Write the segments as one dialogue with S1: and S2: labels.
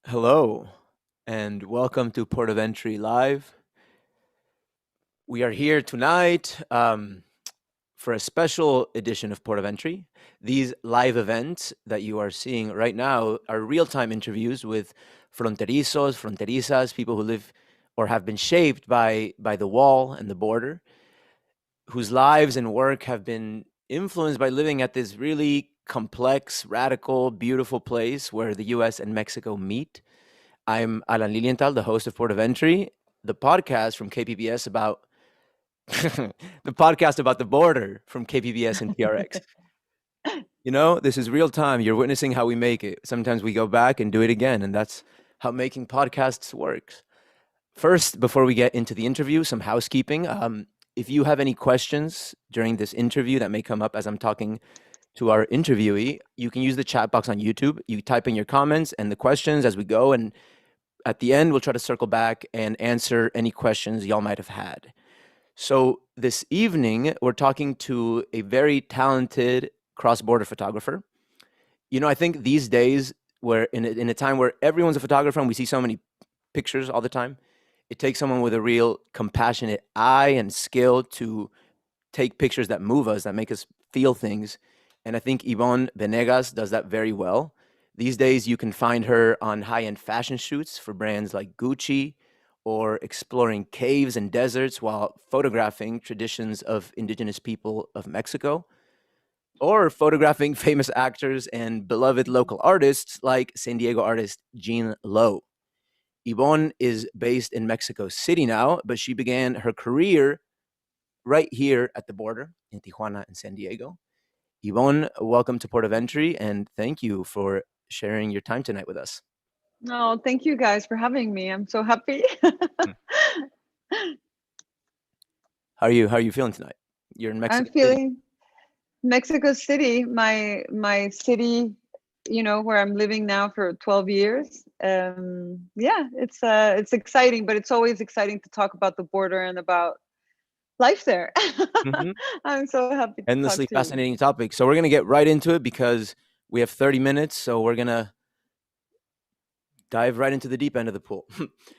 S1: Hello, and welcome to Port of Entry Live. We are here tonight for a special edition of Port of Entry. These live events that you are seeing right now are real time interviews with fronterizos, fronterizas, people who live or have been shaped by the wall and the border, whose lives and work have been influenced by living at this really complex, radical, beautiful place where the US and Mexico meet. I'm Alan Lilienthal, the host of Port of Entry, the podcast from KPBS about the podcast about the border from KPBS and PRX. You know, this is real time. You're witnessing how we make it. Sometimes we go back and do it again, and that's how making podcasts works. First, before we get into the interview, some housekeeping. If you have any questions during this interview that may come up as I'm talking to our interviewee, you can use the chat box on YouTube. You type in your comments and the questions as we go, and at the end, we'll try to circle back and answer any questions y'all might have had. So this evening, we're talking to a very talented cross-border photographer. You know, I think these days, where in a time where everyone's a photographer and we see so many pictures all the time, it takes someone with a real compassionate eye and skill to take pictures that move us, that make us feel things. And I think Yvonne Venegas does that very well. These days, you can find her on high-end fashion shoots for brands like Gucci, or exploring caves and deserts while photographing traditions of indigenous people of Mexico, or photographing famous actors and beloved local artists like San Diego artist Jean Lowe. Yvonne is based in Mexico City now, but she began her career right here at the border in Tijuana and San Diego. Yvonne, welcome to Port of Entry, and thank you for sharing your time tonight with us.
S2: No, thank you guys for having me. I'm so happy.
S1: Hmm. How are you feeling tonight? You're in
S2: I'm
S1: Mexico City.
S2: feeling Mexico City, my city, where I'm living now for 12 years. Yeah, it's exciting, but it's always exciting to talk about the border and about life there.
S1: Mhm.
S2: I'm so happy to talk
S1: Endlessly
S2: to you.
S1: fascinating topic. So we're gonna get right into it because we have 30 minutes. So we're gonna dive right into the deep end of the pool.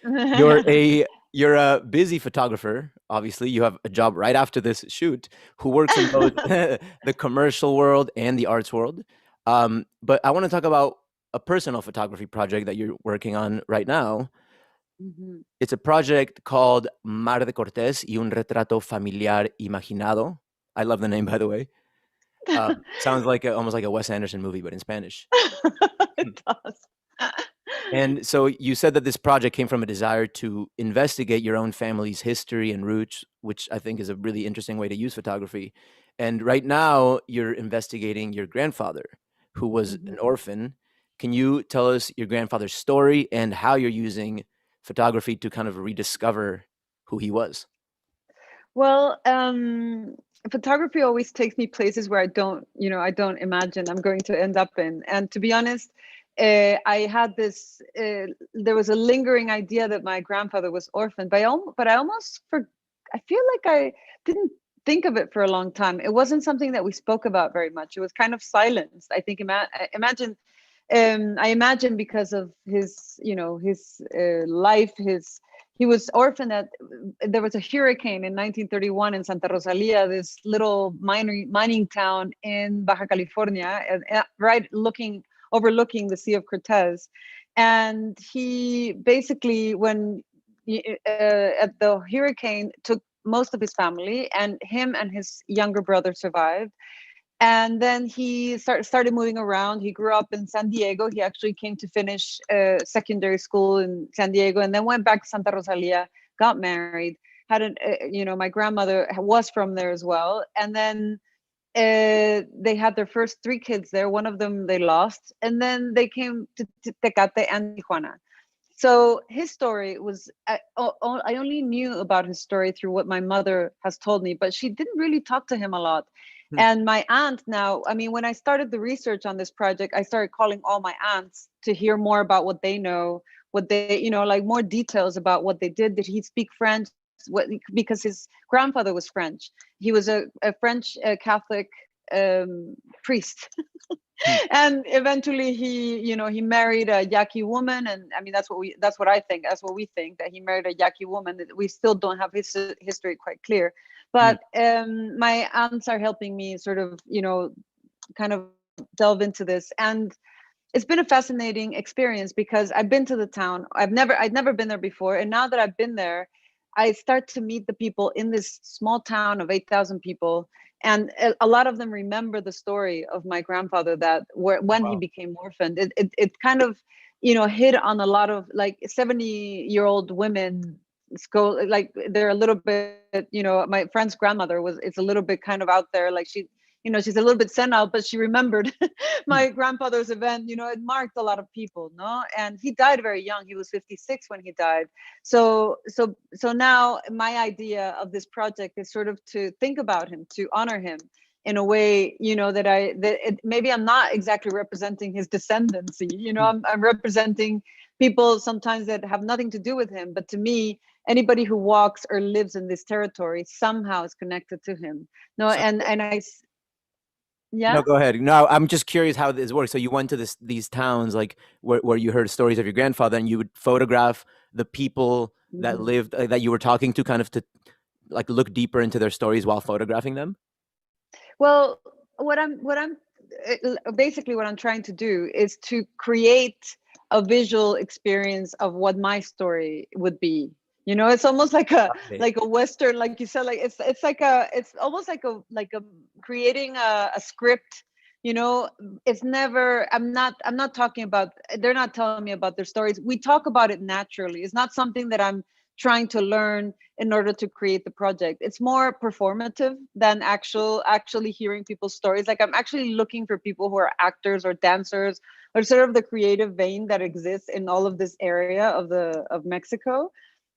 S1: you're a you're a busy photographer. Obviously, you have a job right after this shoot. Who works in both the commercial world and the arts world. But I want to talk about a personal photography project that you're working on right now.
S2: Mhm.
S1: It's a project called Mar de Cortés y un retrato familiar imaginado. I love the name, by the way. Sounds like almost like a Wes Anderson movie, but in Spanish.
S2: It does.
S1: And so you said that this project came from a desire to investigate your own family's history and roots, which I think is a really interesting way to use photography. And right now, you're investigating your grandfather, who was an
S2: Mhm.
S1: orphan. Can you tell us your grandfather's story and how you're using photography to kind of rediscover who he was?
S2: Well, photography always takes me places where I don't imagine I'm going to end up in. And to be honest, I had this. There was a lingering idea that my grandfather was orphaned, but I almost for. I feel like I didn't think of it for a long time. It wasn't something that we spoke about very much. It was kind of silenced. I think. I imagine because of his life, his he was orphaned at there was a hurricane in 1931 in Santa Rosalia, this little mining town in Baja California, right overlooking the Sea of Cortez. And he basically, when at the hurricane, took most of his family, and him and his younger brother survived. And then he started moving around. He grew up in San Diego. He actually came to finish secondary school in San Diego, and then went back to Santa Rosalia, got married, had my grandmother was from there as well. And then they had their first three kids there. One of them they lost, and then they came to Tecate and Tijuana. So his story was, I only knew about his story through what my mother has told me, but she didn't really talk to him a lot.
S1: Hmm.
S2: And my aunt now, I mean, when I started the research on this project, I started calling all my aunts to hear more about what they know, like more details about what they did. Did he speak French? Because his grandfather was French. He was a French Catholic priest.
S1: Hmm.
S2: And eventually he married a Yaqui woman, and I mean that's what I think, that's what we think, that he married a Yaqui woman. We still don't have his history quite clear,
S1: Hmm.
S2: but my aunts are helping me sort of kind of delve into this. And it's been a fascinating experience because I've been to the town. I'd never been there before, and now that I've been there, I start to meet the people in this small town of 8,000 people, and a lot of them remember the story of my grandfather, that when he
S1: Wow.
S2: became orphaned, it kind of hit on a lot of like 70-year-old women. Go like they're a little bit, my friend's grandmother it's a little bit kind of out there, like she's a little bit senile, but she remembered
S1: Hmm.
S2: my grandfather's event. It marked a lot of people, no? And he died very young. He was 56 when he died. So now my idea of this project is sort of to think about him, to honor him in a way, maybe I'm not exactly representing his descendancy.
S1: Hmm.
S2: I'm representing people sometimes that have nothing to do with him, but to me, anybody who walks or lives in this territory somehow is connected to him. No,
S1: So
S2: and yeah.
S1: no, go ahead. No, I'm just curious how this works. So you went to these towns, like where you heard stories of your grandfather, and you would photograph the people that
S2: Mhm.
S1: lived that you were talking to, kind of to like look deeper into their stories while photographing them.
S2: Well, basically what I'm trying to do is to create a visual experience of what my story would be. It's almost like a
S1: Got it.
S2: like a Western, like you said, like it's almost like a creating a script. You know, it's never. I'm not talking about. They're not telling me about their stories. We talk about it naturally. It's not something that I'm trying to learn in order to create the project. It's more performative than actually hearing people's stories. Like I'm actually looking for people who are actors or dancers or sort of the creative vein that exists in all of this area of Mexico.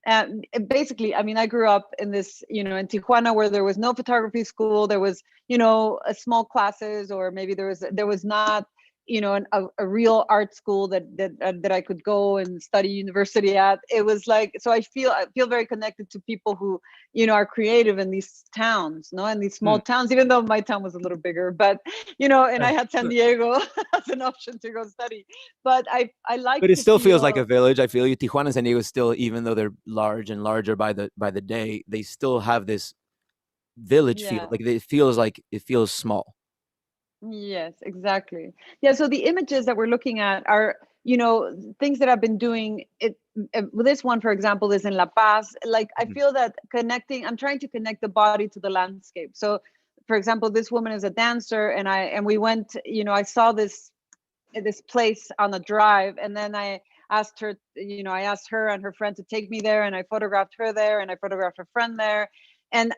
S2: And basically, I mean, I grew up in this, in Tijuana, where there was no photography school. There was, a small classes, or maybe there was not, a real art school that I could go and study university at. It was like, so I feel very connected to people who are creative in these towns, no, in these small
S1: Hmm.
S2: towns, even though my town was a little bigger. But and I had San Diego as an option to go study. But I like
S1: But it
S2: to
S1: still feels like a
S2: feel.
S1: village. I feel you. Tijuana and San Diego still, even though they're large and larger by the day, they still have this village feel.
S2: Yeah.
S1: Like it feels small.
S2: Yes, exactly. Yeah, so the images that we're looking at are, things that I've been doing. This one, for example, is in La Paz. Like I
S1: Mhm.
S2: feel that I'm trying to connect the body to the landscape. So, for example, this woman is a dancer, and we went, I saw this place on a drive, and then I asked her and her friend to take me there, and I photographed her there, and I photographed her friend there. And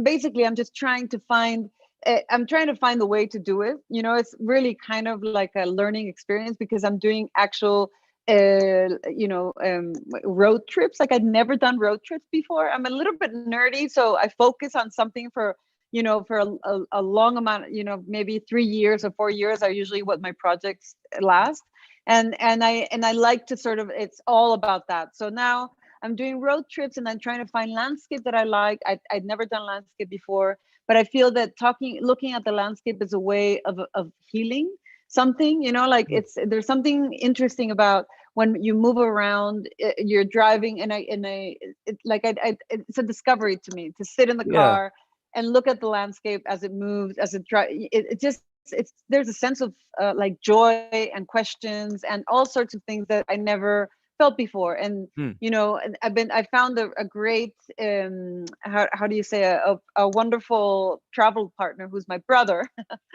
S2: basically I'm just trying to find the way to do it. It's really kind of like a learning experience, because I'm doing actual road trips. Like I'd never done road trips before. I'm a little bit nerdy, so I focus on something for a long amount, maybe 3 years or 4 years are usually what my projects last. And I like to sort of, it's all about that. So now I'm doing road trips, and I'm trying to find landscape that I like. I'd never done landscape before, but I feel that looking at the landscape is a way of healing something. Like
S1: Mm.
S2: there's something interesting about when you move around. You're driving, it's a discovery to me to sit in the
S1: Yeah.
S2: car and look at the landscape as it moves, as it drives. There's a sense of like joy and questions and all sorts of things that I never felt before. And
S1: Hmm.
S2: and I found a great how do you say, a wonderful travel partner, who's my brother.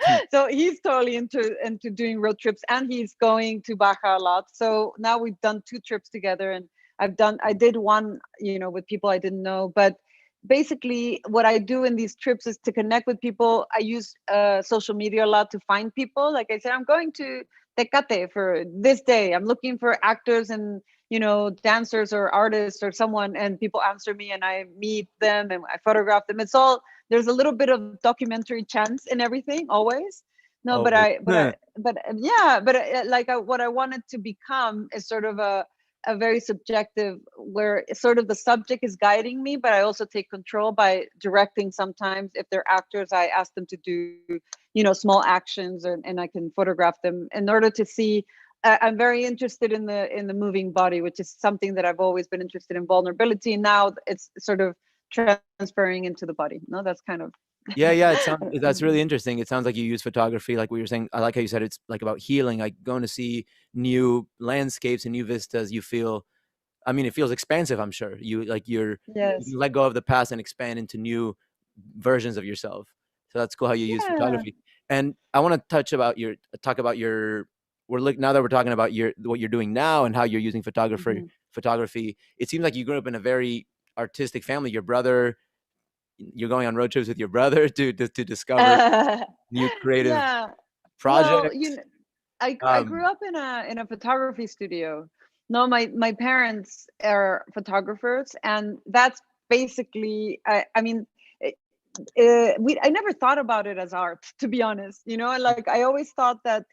S1: Hmm.
S2: So he's totally into doing road trips, and he's going to Baja a lot. So now we've done 2 trips together, and I did one, with people I didn't know. But basically what I do in these trips is to connect with people. I use social media a lot to find people. Like I said, I'm going to Tecate for this day. I'm looking for actors and dancers or artists or someone, and people answer me, and I meet them and I photograph them. It's all, there's a little bit of documentary chance in everything, always. No, but
S1: Always.
S2: I but I but yeah, but what I wanted to become is sort of a very subjective, where sort of the subject is guiding me, but I also take control by directing. Sometimes if they're actors, I ask them to do small actions, and I can photograph them in order to see. I'm very interested in the moving body, which is something that I've always been interested in, vulnerability. Now it's sort of transferring into the body. No, that's kind of
S1: Yeah, yeah, it sounds that's really interesting. It sounds like you use photography, like what you're saying. I like how you said it's like about healing, like going to see new landscapes and new vistas. You feel, I mean, it feels expansive, I'm sure. You like
S2: yes,
S1: you let go of the past and expand into new versions of yourself. So that's cool how you use
S2: yeah.
S1: photography. And I want to talk about your now that we're talking about your what you're doing now and how you're using
S2: Mhm.
S1: photography. It seems like you grew up in a very artistic family. Your brother, you're going on road trips with your brother to discover new creative
S2: Yeah. Well,
S1: projects.
S2: I grew
S1: Um,
S2: up in a photography studio. No, my parents are photographers, and that's basically. I mean, I never thought about it as art, to be honest. Like I always thought that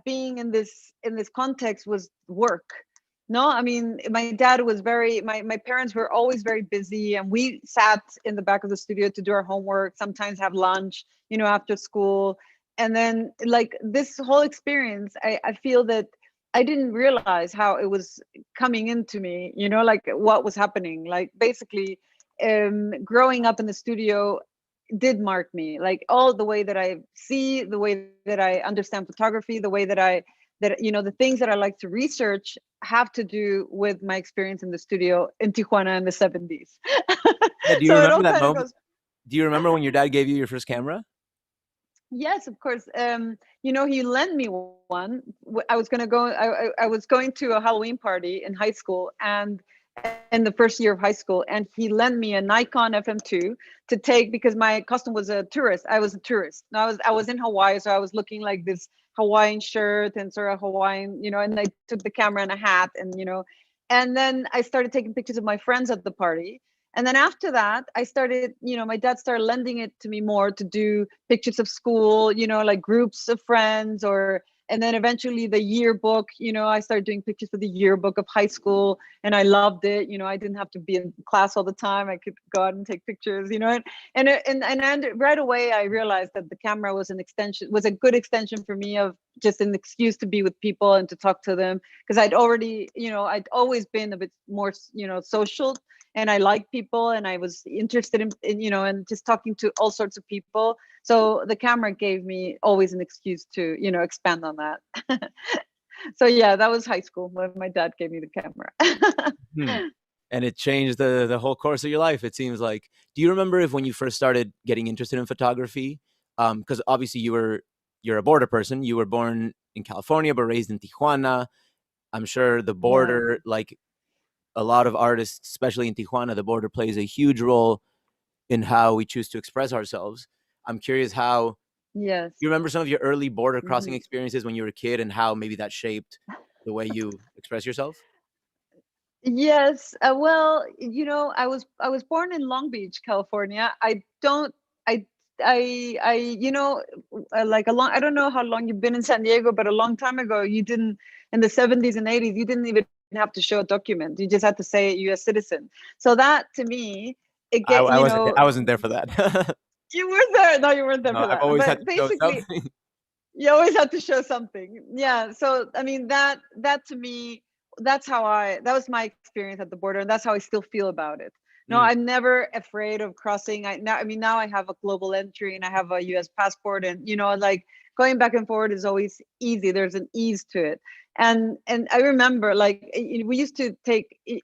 S2: being in this context was work. No, I mean, my dad was my parents were always very busy, and we sat in the back of the studio to do our homework, sometimes have lunch, after school. And then, like, this whole experience, I feel that I didn't realize how it was coming into me, like what was happening. Like, basically, growing up in the studio did mark me, like all the way that I see, the way that I understand photography, the way that the things that I like to research have to do with my experience in the studio in Tijuana in the 70s.
S1: yeah, do you
S2: So it
S1: remember
S2: all
S1: that
S2: kind of
S1: moment?
S2: goes.
S1: Do you remember when your dad gave you your first camera?
S2: Yes, of course. He lent me one. I was gonna go. I was going to a Halloween party in high school, and in the first year of high school, and he lent me a Nikon FM2 to take because my costume was a tourist. I was a tourist. And I was in Hawaii, so I was looking like this Hawaiian shirt and sort of Hawaiian, and I took the camera and a hat, and then I started taking pictures of my friends at the party. And then after that, I started, my dad started lending it to me more to do pictures of school, like groups of friends, and then eventually the yearbook, I started doing pictures for the yearbook of high school, and I loved it. I didn't have to be in class all the time. I could go out and take pictures, and right away I realized that the camera was a good extension for me of just an excuse to be with people and to talk to them, because I'd always been a bit more, social, and I like people, and I was interested in just talking to all sorts of people. So the camera gave me always an excuse to, expand on that. So yeah, that was high school when my dad gave me the camera.
S1: Hmm. And it changed the whole course of your life. It seems like. Do you remember if when you first started getting interested in photography? Because obviously you're a border person. You were born in California but raised in Tijuana. I'm sure the
S2: Yeah.
S1: border, like a lot of artists, especially in Tijuana, the border plays a huge role in how we choose to express ourselves. I'm curious how
S2: Yes.
S1: you remember some of your early border crossing
S2: Hmm.
S1: experiences when you were a kid and how maybe that shaped the way you express yourself.
S2: Yes. Well, I was born in Long Beach, California. I don't. I. Like a long. I don't know how long you've been in San Diego, but a long time ago, you didn't. In the 70s and 80s, you didn't even have to show a document. You just had to say U.S. citizen. So that to me, it get.
S1: I wasn't there for that.
S2: You were there. No, you weren't there
S1: No,
S2: for
S1: I've
S2: that.
S1: always had
S2: But
S1: to show
S2: basically,
S1: something.
S2: you always have to show something. Yeah. So I mean, that to me, that was my experience at the border, and that's how I still feel about it. No,
S1: Mm,
S2: I'm never afraid of crossing. Now I have a global entry, and I have a US passport, and like going back and forward is always easy. There's an ease to it. And I remember, like, we used to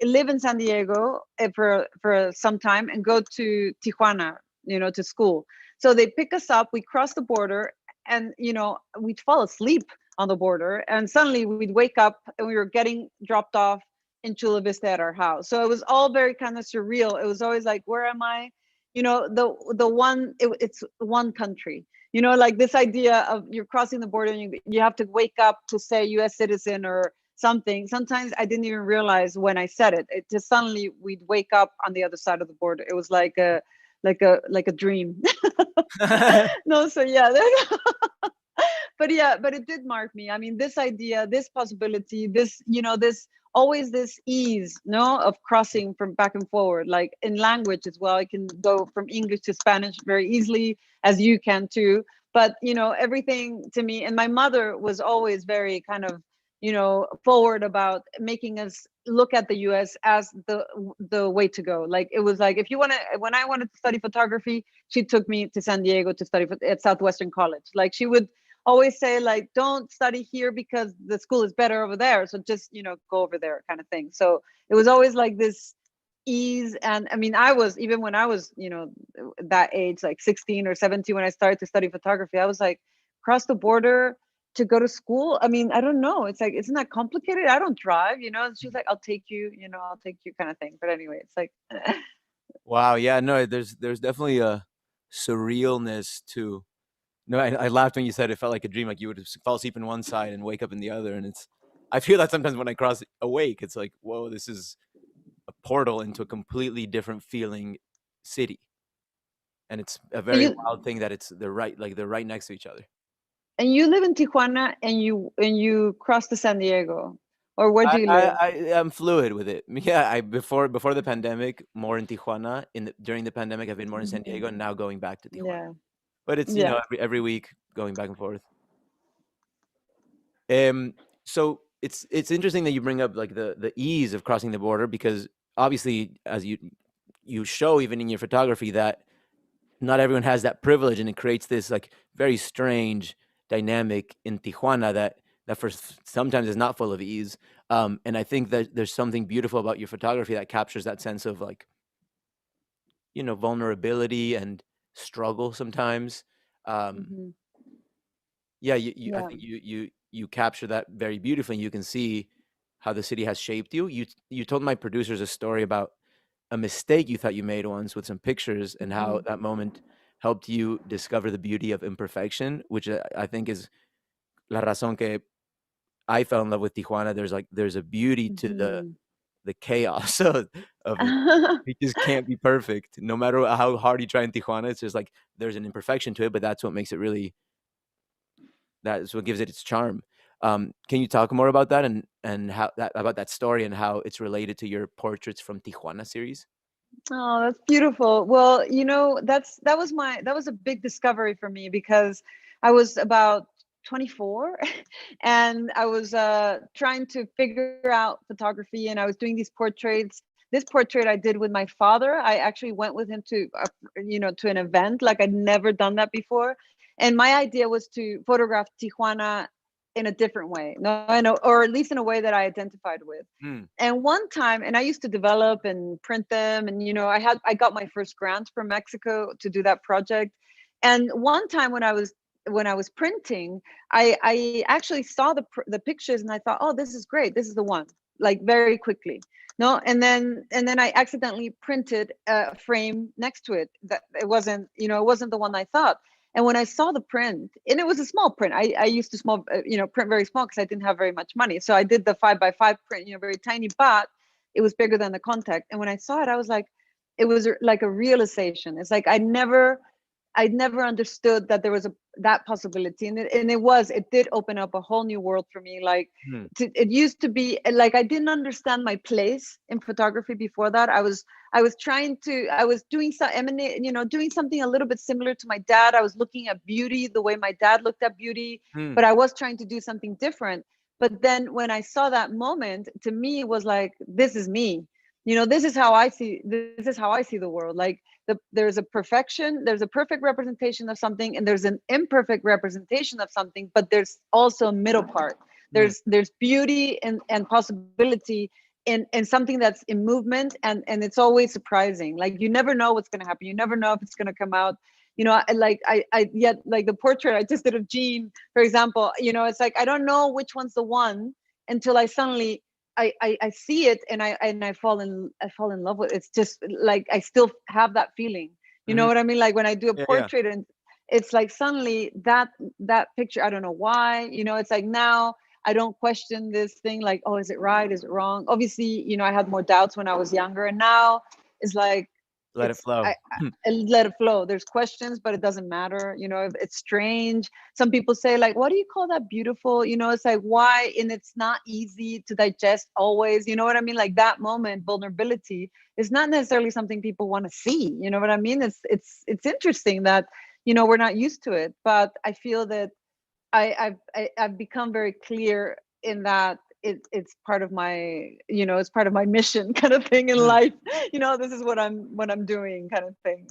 S2: live in San Diego, for some time, and go to Tijuana, to school. So they pick us up, we cross the border, and we'd fall asleep on the border, and suddenly we'd wake up and we were getting dropped off in Chula Vista at our house. So it was all very kind of surreal. It was always like, where am I? It's one country. Like this idea of you're crossing the border, and you have to wake up to say US citizen or something. Sometimes I didn't even realize when I said it. It just suddenly we'd wake up on the other side of the border. It was like a dream. No, so yeah, but it did mark me. I mean, this idea, this possibility, this always this ease, no, of crossing from back and forward, like in language as well. I can go from English to Spanish very easily, as you can too. but everything to me, and my mother was always very kind of forward about making us look at the US as the way to go. Like, it was like, if you want to, when I wanted to study photography, she took me to San Diego to study at Southwestern College. Like, she would always say, like, don't study here because the school is better over there, so just go over there, kind of thing. So it was always like this ease. And I mean, I was, even when I was that age, like 16 or 17, when I started to study photography, I was like, cross the border to go to school. I mean, I don't know, it's like, isn't that complicated? I don't drive. And she's like, I'll take you, I'll take you, kind of thing. But anyway, it's like
S1: Wow. Yeah. No. There's definitely a surrealness to. No, I laughed when you said it felt like a dream, like you would fall asleep in one side and wake up in the other, and it's. I feel that sometimes when I cross awake, it's like, whoa, this is a portal into a completely different feeling city, and it's a
S2: and
S1: very wild thing that it's they're right next to each other.
S2: you live in Tijuana, and you cross to San Diego, or where do you live?
S1: I'm fluid with it. Yeah, I before the pandemic, more in Tijuana. During the pandemic, I've been more in San
S2: Mhm.
S1: Diego, and now going back to Tijuana.
S2: Yeah,
S1: But it's
S2: yeah.
S1: every week going back and forth. Um, so it's interesting that you bring up like the ease of crossing the border, because obviously, as you show even in your photography, that not everyone has that privilege, and it creates this like very strange dynamic in Tijuana that for sometimes is not full of ease. And I think that there's something beautiful about your photography that captures that sense of like vulnerability and struggle sometimes. Um,
S2: Hmm.
S1: yeah, I
S2: Yeah.
S1: think you capture that very beautifully. And you can see how the city has shaped you. You told my producers a story about a mistake you thought you made once with some pictures, and how
S2: Hmm.
S1: that moment helped you discover the beauty of imperfection, which I think is la razón que I fell in love with Tijuana. There's a beauty to
S2: Hmm.
S1: the chaos of it. It just can't be perfect. No matter how hard you try in Tijuana, it's just like there's an imperfection to it, but that's what makes it really. That's what gives it its charm. Can you talk more about that, and how that about that story and how it's related to your Portraits from Tijuana series?
S2: Oh, that's beautiful. Well, that was a big discovery for me, because I was about 24 and I was trying to figure out photography, and I was doing these portraits. This portrait I did with my father. I actually went with him to an event. Like, I'd never done that before. And my idea was to photograph Tijuana in a different way. No, I know, or at least in a way that I identified with.
S1: Mm,
S2: And one time, and I used to develop and print them, and I got my first grant from Mexico to do that project. And one time when I was printing, I actually saw the pictures, and I thought, oh, this is great, this is the one, like, very quickly. No, and then I accidentally printed a frame next to it that it wasn't the one I thought. And when I saw the print, and it was a small print, I used to print very small because I didn't have very much money. So I did the 5x5 print, very tiny, but it was bigger than the contact. And when I saw it, I was like, it was like a realization. It's like I never understood that there was that possibility, and it did open up a whole new world for me. Like,
S1: mm,
S2: it used to be like I didn't understand my place in photography before that. I was doing doing something a little bit similar to my dad. I was looking at beauty the way my dad looked at beauty,
S1: mm,
S2: but I was trying to do something different. But then when I saw that moment, to me it was like, this is me. This is how I see the world. Like, there's a perfection, there's a perfect representation of something, and there's an imperfect representation of something, but there's also a middle part.
S1: mm.
S2: There's beauty and possibility in something that's in movement, and it's always surprising. Like, you never know what's going to happen, you never know if it's going to come out. Yet, like, the portrait I just did of Jean, for example, it's like I don't know which one's the one until I suddenly I see it, and I fall in love with it. It's just like I still have that feeling. You know
S1: Mhm.
S2: what I mean? Like, when I do a
S1: Yeah, yeah.
S2: portrait, and it's like suddenly that picture, I don't know why. It's like, now I don't question this thing, like, oh, is it right? Is it wrong? Obviously, I had more doubts when I was younger, and now it's like,
S1: Let it flow.
S2: I let it flow. There's questions, but it doesn't matter. If it's strange. Some people say, like, what do you call that beautiful? It's like, why? And it's not easy to digest always. You know what I mean? Like, that moment, vulnerability, is not necessarily something people want to see. You know what I mean? It's interesting that we're not used to it. But I feel that I've become very clear in that it's part of my, it's part of my mission kind of thing in
S1: Mm.
S2: life. This is what I'm doing kind of thing.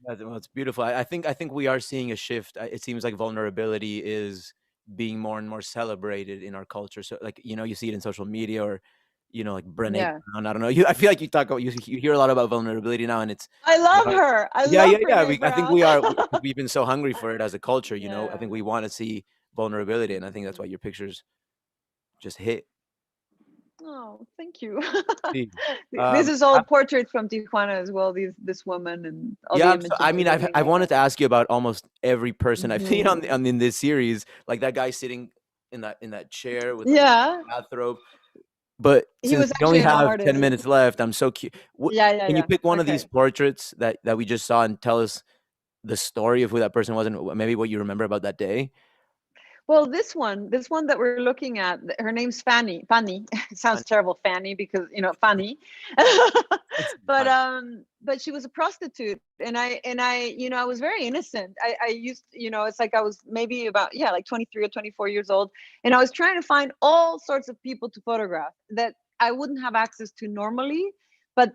S1: Well, it's beautiful. I think we are seeing a shift. It seems like vulnerability is being more and more celebrated in our culture. So, like, you see it in social media, or like Brené
S2: Yeah.
S1: Brown. I don't know. I feel like you talk about you hear a lot about vulnerability now, and it's
S2: I
S1: you
S2: love
S1: know,
S2: her. I
S1: yeah,
S2: love
S1: yeah, yeah.
S2: Brene
S1: I think
S2: Brown.
S1: we are because we've been so hungry for it as a culture. I
S2: Yeah.
S1: think we want to see vulnerability, and I think that's why
S2: Mhm.
S1: your pictures just hit.
S2: Oh, thank you.
S1: See.
S2: This
S1: Um,
S2: is all portraits from Tijuana as well. This woman and all
S1: Yeah,
S2: the
S1: I
S2: images are
S1: mean,
S2: really
S1: I've
S2: like
S1: wanted
S2: that.
S1: to ask you about almost every person I've seen
S2: Hmm.
S1: in this series, like that guy sitting in that chair with like
S2: Yeah,
S1: bathrobe. But
S2: he
S1: since
S2: was
S1: we only
S2: actually an
S1: have 10
S2: artist.
S1: minutes left, I'm so curious.
S2: Yeah, yeah,
S1: Can you
S2: yeah.
S1: pick one of these
S2: Okay.
S1: portraits that we just saw and tell us the story of who that person was and maybe what you remember about that day?
S2: Well, this one that we're looking at, her name's Fanny. Fanny. It sounds
S1: Fun.
S2: terrible, Fanny, because Fanny.
S1: It's
S2: but
S1: fun.
S2: but she was a prostitute, and I was very innocent. I used, it's like I was maybe about, yeah, like 23 or 24 years old, and I was trying to find all sorts of people to photograph that I wouldn't have access to normally. But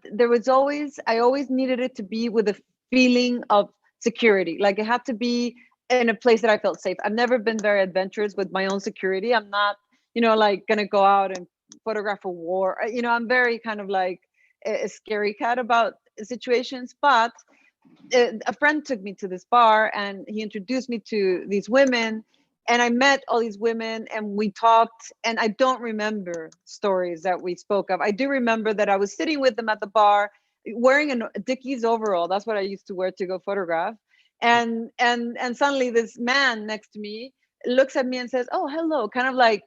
S2: I always needed it to be with a feeling of security. Like it had to be in a place that I felt safe. I've never been very adventurous with my own security. I'm not, like gonna go out and photograph a war. I'm very kind of like a scary cat about situations. But a friend took me to this bar and he introduced me to these women, and I met all these women and we talked, and I don't remember stories that we spoke of. I do remember that I was sitting with them at the bar wearing a Dickies overall. That's what I used to wear to go photograph. And suddenly this man next to me looks at me and says, "Oh, hello," kind of like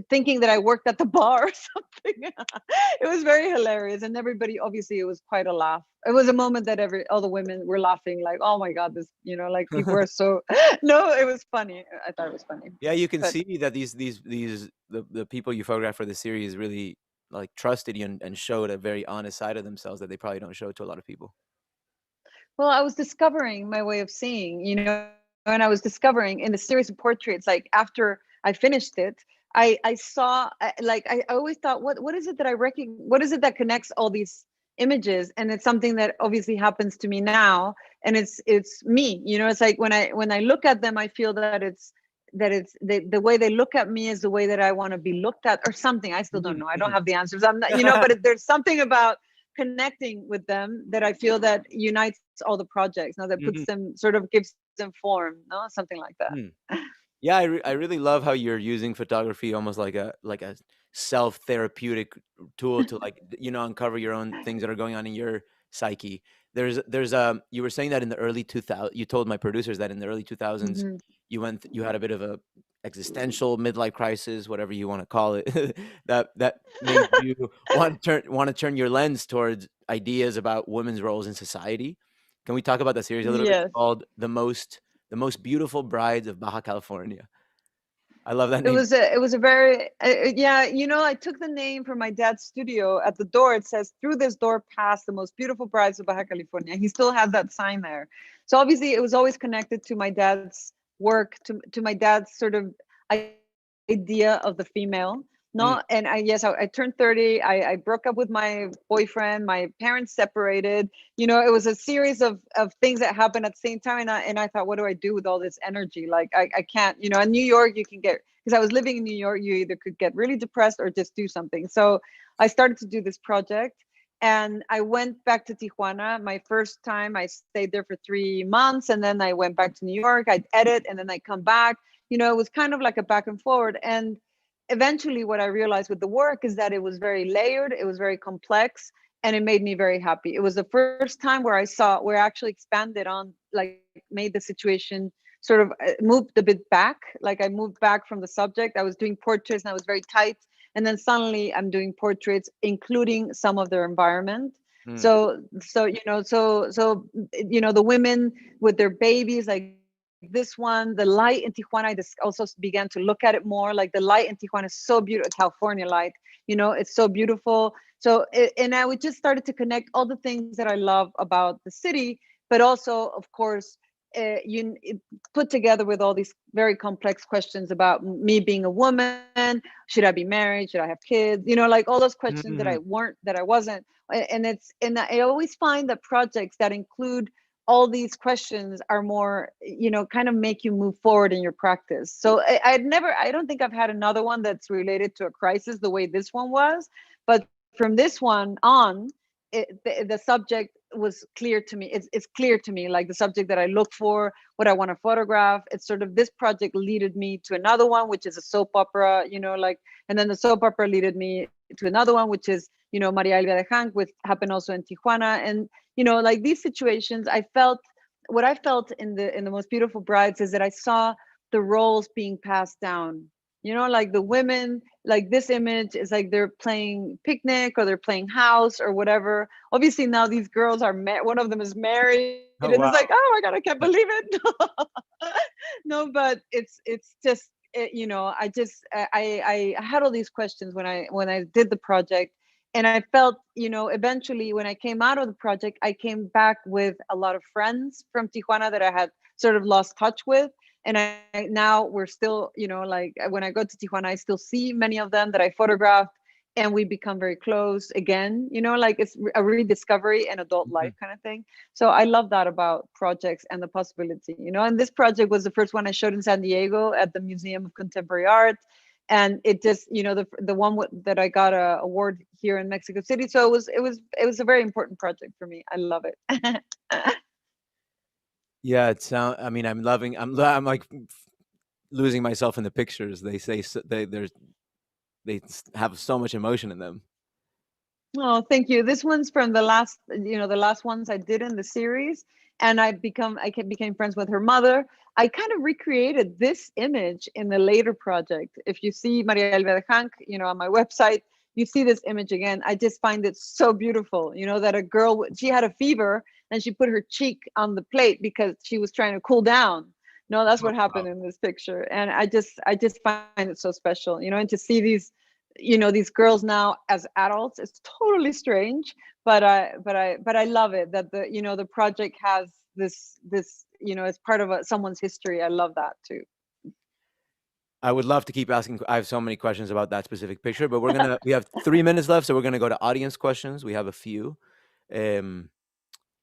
S2: thinking that I worked at the bar or something. It was very hilarious, and everybody, obviously, it was quite a laugh. It was a moment that all the women were laughing, like, "Oh my god, this," like people were so. No, it was funny. I thought it was funny,
S1: Yeah, you can
S2: but
S1: see that the people you photographed for the series really like trusted you and showed a very honest side of themselves that they probably don't show to a lot of people.
S2: well, I was discovering my way of seeing, and I was discovering in the series of portraits, like after I finished it, I saw like I always thought, what is it that I reckon? What is it that connects all these images? And it's something that obviously happens to me now, and it's me. It's like when I look at them, I feel that it's the way they look at me is the way that I want to be looked at, or something. I still don't
S1: Mhm,
S2: know. I don't
S1: mhm.
S2: have the answers. I'm not, but there's something about connecting with them that I feel that unites all the projects now, that puts
S1: Mhm,
S2: them, sort of gives them form, no, something like that.
S1: mhm. Yeah, I really love how you're using photography almost like a self-therapeutic tool to like uncover your own things that are going on in your psyche. There's you were saying that in the early 2000s, you told my producers that in the early 2000s
S2: Hmm.
S1: you had a bit of a existential midlife crisis, whatever you want to call it, that made you want to turn your lens towards ideas about women's roles in society. Can we talk about that series a little bit? It's
S2: Yes.
S1: called the most beautiful brides of Baja California. I love that
S2: It
S1: name.
S2: was a very yeah, I took the name from my dad's studio. At the door it says, "Through this door pass the most beautiful brides of Baja California." He still had that sign there. So obviously it was always connected to my dad's work, to my dad's sort of idea of the female. No, and
S1: Mm,
S2: I turned 30. I broke up with my boyfriend. My parents separated. It was a series of things that happened at the same time, and I thought, what do I do with all this energy? Like I can't, in New York you can get, because I was living in New York, you either could get really depressed or just do something. So I started to do this project, and I went back to Tijuana. My first time, I stayed there for 3 months, and then I went back to New York. I'd edit, and then I come back. It was kind of like a back and forward. And eventually, what I realized with the work is that it was very layered, it was very complex, and it made me very happy. It was the first time where I actually expanded on, like, made the situation sort of moved a bit back. Like I moved back from the subject. I was doing portraits and I was very tight, and then suddenly I'm doing portraits including some of their environment.
S1: mm,
S2: So the women with their babies, like this one, the light in Tijuana, I just also began to look at it more. Like the light in Tijuana is so beautiful. California light, it's so beautiful. And I would just started to connect all the things that I love about the city, but also, of course, put together with all these very complex questions about me being a woman. Should I be married? Should I have kids? Like all those questions
S1: Mhm.
S2: that I wasn't. And I always find that projects that include all these questions are more, kind of make you move forward in your practice. So I don't think I've had another one that's related to a crisis the way this one was. But from this one on, the subject was clear to me. It's clear to me, like the subject that I look for, what I want to photograph. It's sort of, this project leaded me to another one, which is a soap opera, like, and then the soap opera leaded me to another one, which is, Maria Elvia de Hank, which happened also in Tijuana. And, like these situations, what I felt in the Most Beautiful Brides is that I saw the roles being passed down. Like the women, like this image is like they're playing picnic or they're playing house or whatever. Obviously now these girls are one of them is married, and it's
S1: Oh,
S2: like,
S1: wow.
S2: oh my god, I can't believe it. No, but it's just I just I had all these questions when I did the project. And I felt, eventually when I came out of the project, I came back with a lot of friends from Tijuana that I had sort of lost touch with. And now we're still, like when I go to Tijuana, I still see many of them that I photographed, and we become very close again. Like it's a rediscovery and adult life
S1: Mhm.
S2: kind of thing. So I love that about projects and the possibility. And this project was the first one I showed in San Diego at the Museum of Contemporary Art. And it just, the one that I got a award here in Mexico City. So it was a very important project for me. I love it.
S1: Yeah, it sound I mean, I'm like losing myself in the pictures. They say have so much emotion in them.
S2: Oh, thank you. This one's from the last ones I did in the series, and became friends with her mother. I kind of recreated this image in the later project. If you see Maria Elvia de Hank, on my website, you see this image again. I just find it so beautiful. That a girl, she had a fever and she put her cheek on the plate because she was trying to cool down. No, that's
S1: Oh,
S2: what happened
S1: wow.
S2: in this picture, and I just find it so special. And to see these girls now as adults, it's totally strange. But I love it that the project has this as part of someone's history. I love that too.
S1: I would love to keep asking. I have so many questions about that specific picture, but we have 3 minutes left, so we're gonna go to audience questions. We have a few. Um,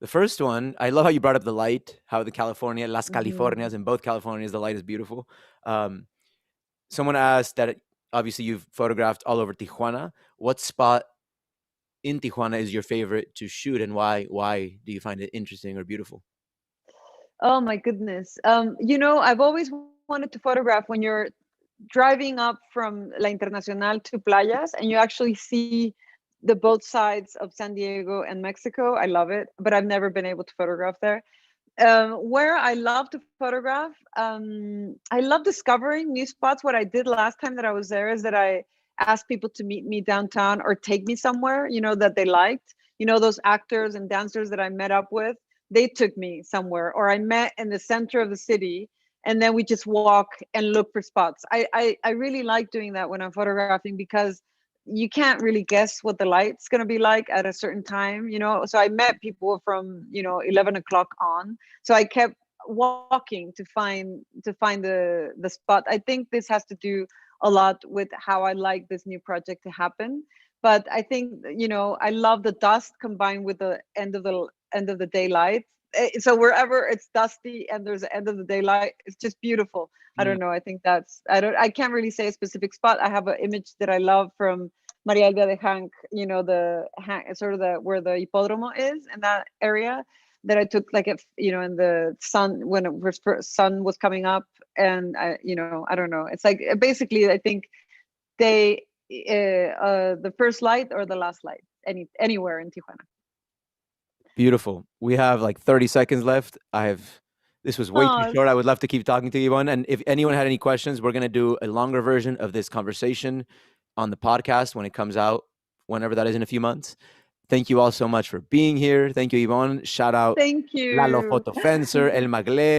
S1: the first one, I love how you brought up the light, how Las
S2: Mhm.
S1: Californias, in both Californias, the light is beautiful. Um, Someone asked that obviously you've photographed all over Tijuana. What spot in Tijuana is your favorite to shoot, and why? Why do you find it interesting or beautiful?
S2: Oh my goodness. I've always wanted to photograph when you're driving up from La Internacional to Playas and you actually see the both sides of San Diego and Mexico. I love it, but I've never been able to photograph there. Where I love to photograph, I love discovering new spots. What I did last time that I was there is that I asked people to meet me downtown or take me somewhere, that they liked. Those actors and dancers that I met up with, they took me somewhere, or I met in the center of the city, and then we just walk and look for spots. I really like doing that when I'm photographing because you can't really guess what the light's going to be like at a certain time. So I met people from 11 o'clock on, so I kept walking to find the spot. I think this has to do a lot with how I like this new project to happen. But I think I love the dust combined with the end of the daylight. So wherever it's dusty and there's an end of the daylight, it's just beautiful. I don't
S1: Mm,
S2: know. I think I can't really say a specific spot. I have an image that I love from Maria Elvia de Hank, sort of where the hipódromo is in that area, that I took like in the sun when it was sun was coming up. And I don't know. It's like basically I think they the first light or the last light, anywhere in Tijuana.
S1: beautiful. We have like 30 seconds left. This was way too
S2: Oh,
S1: short. I would love to keep talking to you, Yvonne. And if anyone had any questions, we're gonna do a longer version of this conversation on the podcast when it comes out, whenever that is in a few months. Thank you all so much for being here. Thank you, Yvonne. Shout out
S2: thank
S1: Lalo
S2: you.
S1: Photo Fencer, El Magle,